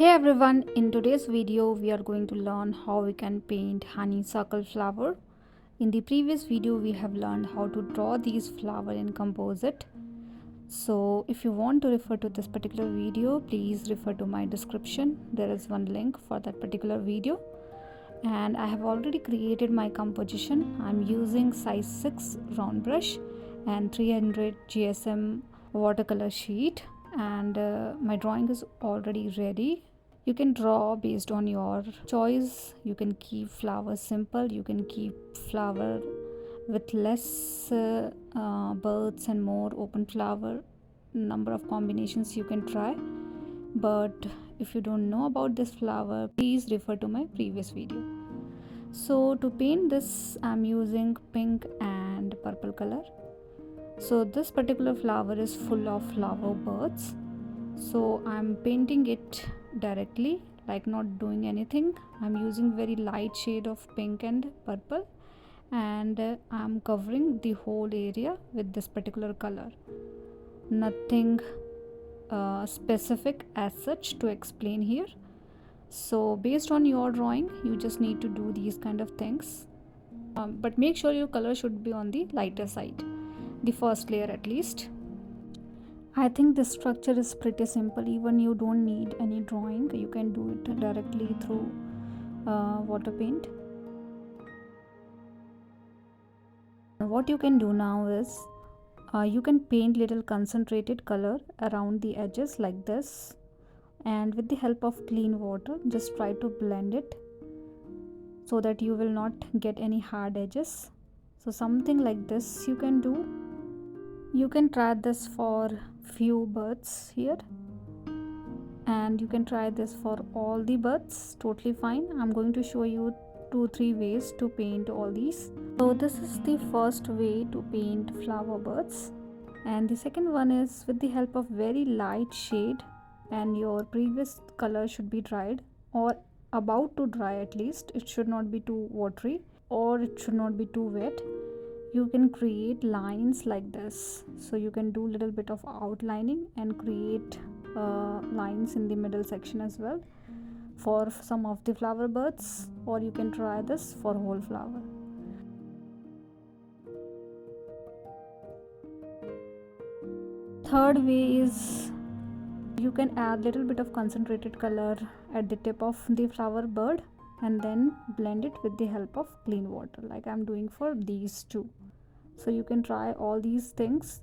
Hey everyone, in today's video we are going to learn how we can paint honeysuckle flower. In the previous video we have learned how to draw these flower in composite. So if you want to refer to this particular video, please refer to my description. There is one link for that particular video. And I have already created my composition. I'm using size 6 round brush and 300 GSM watercolor sheet, and my drawing is already ready. You can draw based on your choice. You can keep flowers simple, you can keep flower with less birds and more open flower. Number of combinations you can try, but if you don't know about this flower, please refer to my previous video. So to paint this, I'm using pink and purple color. So this particular flower is full of flower birds, so I'm painting it directly, like not doing anything. I'm using very light shade of pink and purple, and I'm covering the whole area with this particular color. Nothing specific as such to explain here. So based on your drawing, you just need to do these kind of things, but make sure your color should be on the lighter side, the first layer at least. I think this structure is pretty simple. Even you don't need any drawing, you can do it directly through water paint. What you can do now is you can paint little concentrated color around the edges like this, and with the help of clean water just try to blend it so that you will not get any hard edges. So something like this you can do. You can try this for few birds here, and you can try this for all the birds, totally fine. I'm going to show you 2-3 ways to paint all these. So this is the first way to paint flower birds, and the second one is with the help of very light shade, and your previous color should be dried or about to dry at least. It should not be too watery or it should not be too wet. You can create lines like this, so you can do little bit of outlining and create lines in the middle section as well for some of the flower birds, or you can try this for whole flower. Third way is you can add little bit of concentrated color at the tip of the flower bird and then blend it with the help of clean water, like I'm doing for these two. So you can try all these things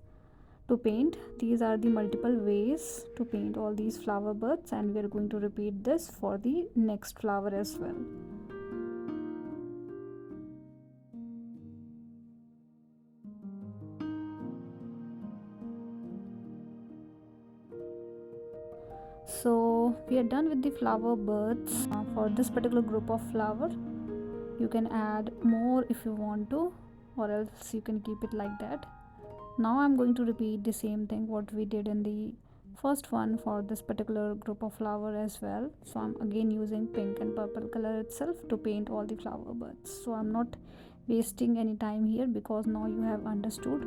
to paint. These are the multiple ways to paint all these flower birds, and we are going to repeat this for the next flower as well. So we are done with the flower birds. For this particular group of flower, you can add more if you want to, or else you can keep it like that. Now I'm going to repeat the same thing what we did in the first one for this particular group of flower as well. So I'm again using pink and purple color itself to paint all the flower birds. So I'm not wasting any time here, because now you have understood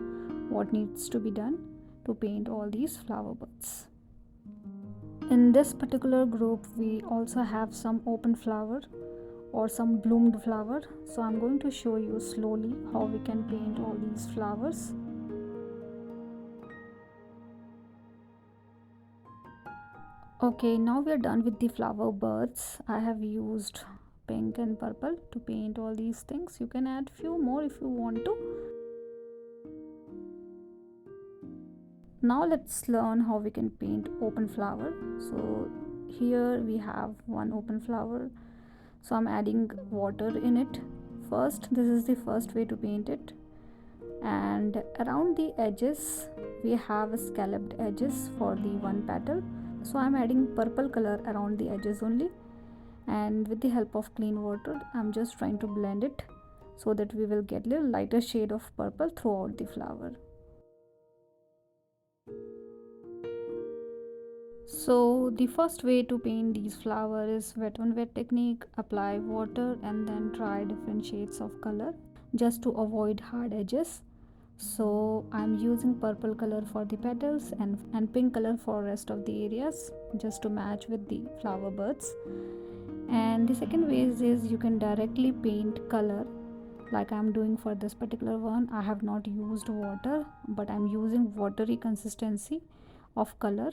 what needs to be done to paint all these flower birds. In this particular group we also have some open flower or some bloomed flower, so I'm going to show you slowly how we can paint all these flowers. Okay, now we are done with the flower birds. I have used pink and purple to paint all these things. You can add few more if you want to. Now let's learn how we can paint open flower. So here we have one open flower, so I'm adding water in it first. This is the first way to paint it, and around the edges we have scalloped edges for the one petal, so I'm adding purple color around the edges only, and with the help of clean water I'm just trying to blend it so that we will get little lighter shade of purple throughout the flower. So the first way to paint these flowers is wet on wet technique. Apply water and then try different shades of color just to avoid hard edges. So I'm using purple color for the petals and pink color for rest of the areas, just to match with the flower buds. And the second way is you can directly paint color, like I'm doing for this particular one. I have not used water, but I'm using watery consistency of color.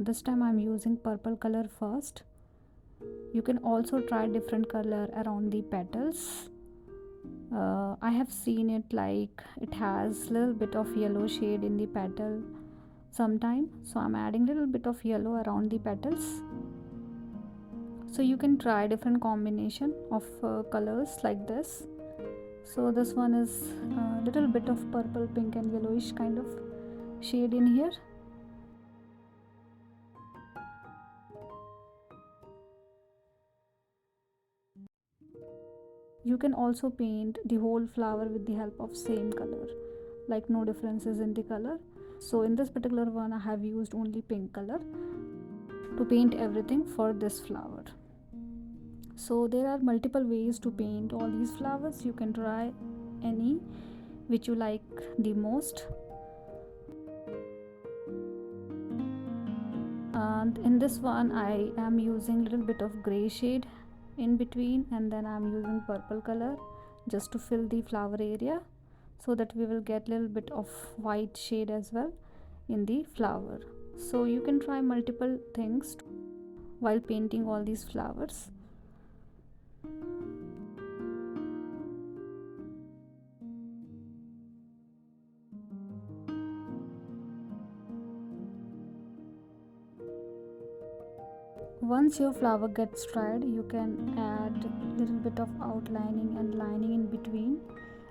This time I'm using purple color first. You can also try different color around the petals. I have seen it like it has little bit of yellow shade in the petal sometime, so I'm adding little bit of yellow around the petals. So you can try different combination of colors like this. So this one is a little bit of purple, pink and yellowish kind of shade in here. You can also paint the whole flower with the help of same color, like no differences in the color. So in this particular one I have used only pink color to paint everything for this flower. So there are multiple ways to paint all these flowers. You can try any which you like the most. And in this one I am using little bit of gray shade in between, and then I'm using purple color just to fill the flower area, so that we will get little bit of white shade as well in the flower. So you can try multiple things while painting all these flowers. Once your flower gets dried, you can add little bit of outlining and lining in between,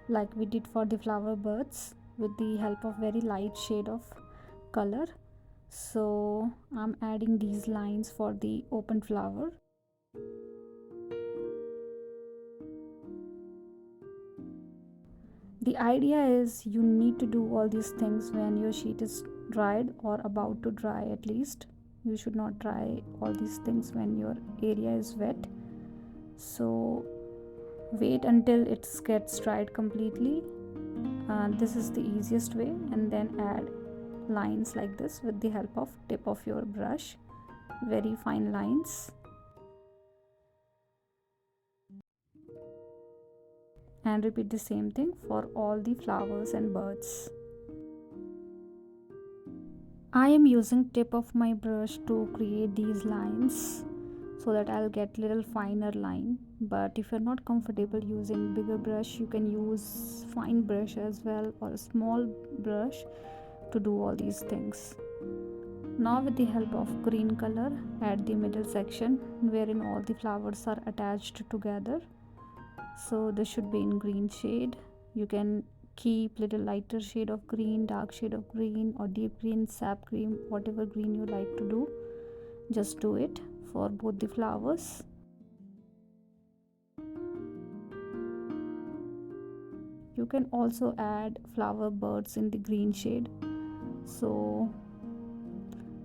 like we did for the flower buds, with the help of very light shade of color. So I'm adding these lines for the open flower. The idea is you need to do all these things when your sheet is dried or about to dry at least. You should not try all these things when your area is wet. So wait until it gets dried completely. This is the easiest way, and then add lines like this with the help of tip of your brush, very fine lines. And repeat the same thing for all the flowers and birds. I am using tip of my brush to create these lines so that I'll get little finer line. But if you're not comfortable using bigger brush, you can use fine brush as well, or a small brush to do all these things. Now with the help of green color, add the middle section wherein all the flowers are attached together. So this should be in green shade. You can keep little lighter shade of green, dark shade of green, or deep green, sap green, whatever green you like to do, just do it for both the flowers. You can also add flower birds in the green shade, so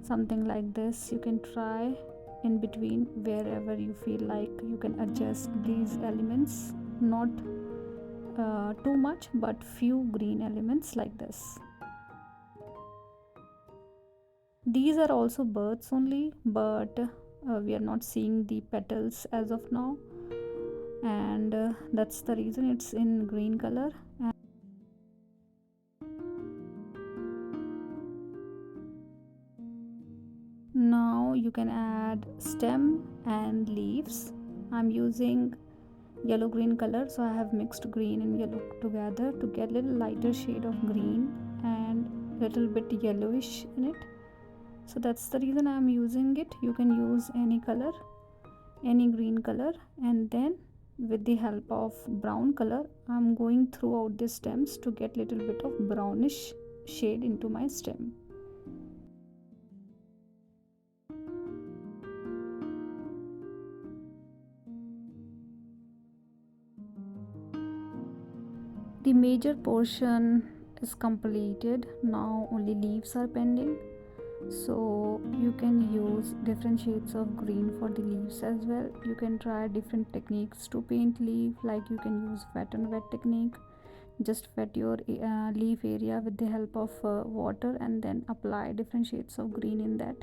something like this you can try in between. Wherever you feel like, you can adjust these elements, not too much, but few green elements like this. These are also birds only, but we are not seeing the petals as of now, and that's the reason it's in green color. And now you can add stem and leaves. I'm using yellow green color, so I have mixed green and yellow together to get little lighter shade of green and little bit yellowish in it. So that's the reason I'm using it. You can use any color, any green color, and then with the help of brown color I'm going throughout the stems to get little bit of brownish shade into my stem. The major portion is completed. Now only leaves are pending, so you can use different shades of green for the leaves as well. You can try different techniques to paint leaf, like you can use wet and wet technique Just wet your leaf area with the help of water, and then apply different shades of green in that,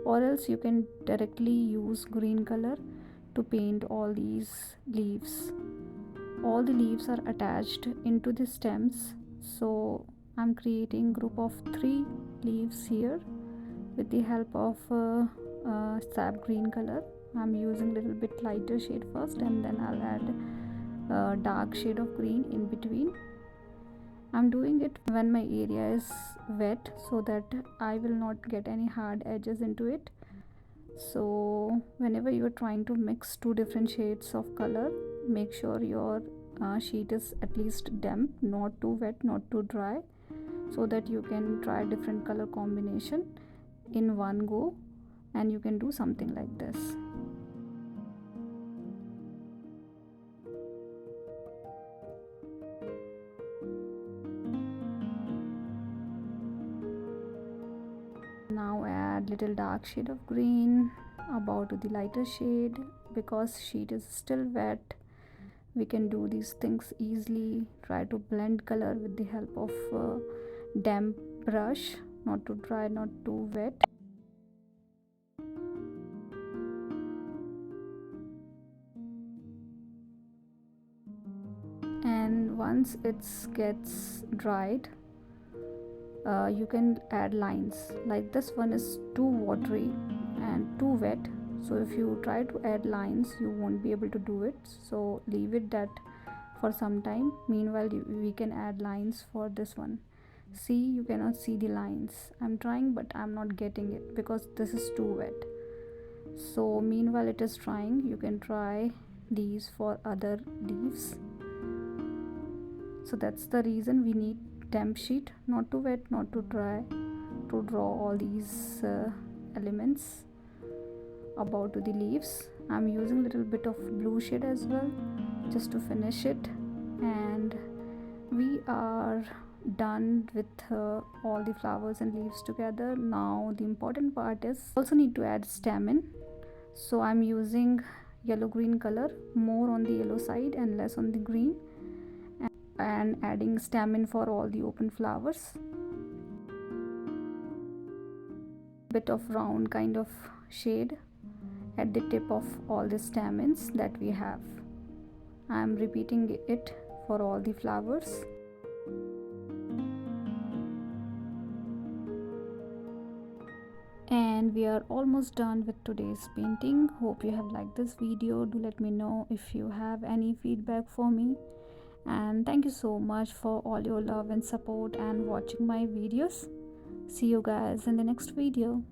or else you can directly use green color to paint all these leaves. All the leaves are attached into the stems, so I'm creating group of 3 leaves here with the help of sap green color. I'm using little bit lighter shade first, and then I'll add a dark shade of green in between. I'm doing it when my area is wet so that I will not get any hard edges into it. So whenever you are trying to mix 2 different shades of color, make sure your sheet is at least damp, not too wet, not too dry, so that you can try different color combination in one go, and you can do something like this. Now add little dark shade of green about to the lighter shade. Because sheet is still wet, we can do these things easily. Try to blend color with the help of damp brush, not too dry, not too wet. And once it gets dried, you can add lines. Like this one is too watery and too wet, so if you try to add lines, you won't be able to do it, so leave it that for some time. Meanwhile, we can add lines for this one. See, you cannot see the lines. I'm trying, but I'm not getting it because this is too wet. So meanwhile it is drying, you can try these for other leaves. So that's the reason we need damp sheet, not too wet, not too dry, to draw all these elements about to the leaves. I'm using a little bit of blue shade as well just to finish it, and we are done with all the flowers and leaves together. Now the important part is also need to add stamen. So I'm using yellow green color, more on the yellow side and less on the green, and adding stamen for all the open flowers. Bit of round kind of shade at the tip of all the stamens that we have. I am repeating it for all the flowers. And we are almost done with today's painting. Hope you have liked this video. Do let me know if you have any feedback for me, and thank you so much for all your love and support and watching my videos. See you guys in the next video.